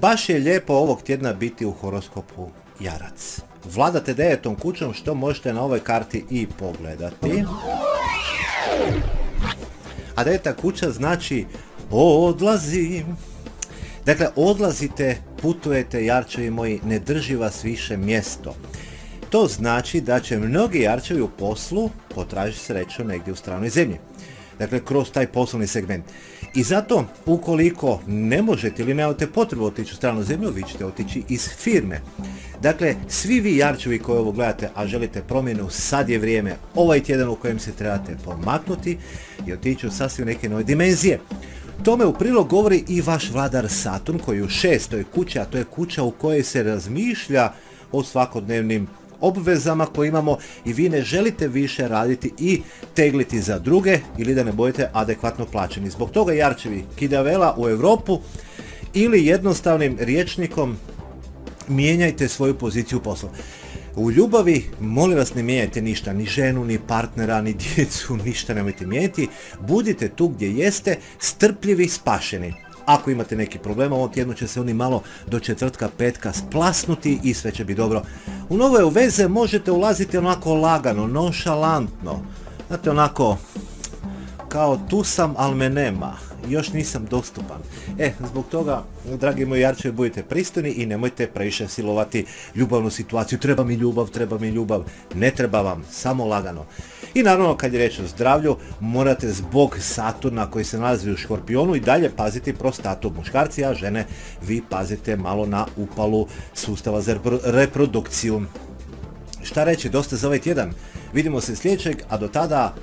Baš je lijepo ovog tjedna biti u horoskopu Jarac. Vladate devetom kućom, što možete na ovoj karti i pogledati. A deveta kuća znači odlazim. Dakle, odlazite, putujete, Jarčevi moji, ne drži vas više mjesto. To znači da će mnogi Jarčevi u poslu potražiti sreću negdje u stranoj zemlji. Dakle, kroz taj poslovni segment. I zato, ukoliko ne možete ili nemate potrebu otići u stranu zemlju, vi ćete otići iz firme. Dakle, svi vi Jarčevi koji ovo gledate, a želite promjenu, sad je vrijeme, ovaj tjedan u kojem se trebate pomaknuti i otići u sasvim neke nove dimenzije. Tome u prilog govori i vaš vladar Saturn koji je u 6. kući, a to je kuća u kojoj se razmišlja o svakodnevnim obvezama koje imamo i vi ne želite više raditi i tegliti za druge ili da ne budete adekvatno plaćeni. Zbog toga Jarčevi kida vela u Europu ili jednostavnim rječnikom mijenjajte svoju poziciju posla. U ljubavi, molim vas, ne mijenjajte ništa, ni ženu, ni partnera, ni djecu, ništa nemojte mijenjati. Budite tu gdje jeste, strpljivi, spašeni. Ako imate neki problem, ovom tjednu će se oni malo do četvrtka, petka splasnuti i sve će biti dobro. U nove veze možete ulaziti onako lagano, nonšalantno. Znate, onako, kao tu sam, ali me nema. Još nisam dostupan. Zbog toga, dragi moji Jarčevi, budite pristojni i nemojte previše silovati ljubavnu situaciju. Treba mi ljubav. Ne treba vam, samo lagano. I naravno, kad je reč o zdravlju, morate zbog Saturna koji se nalazi u Škorpionu i dalje paziti prostatu. Muškarci, a žene, vi pazite malo na upalu sustava za reprodukciju. Šta reći, dosta za ovaj tjedan. Vidimo se sljedećeg, a do tada...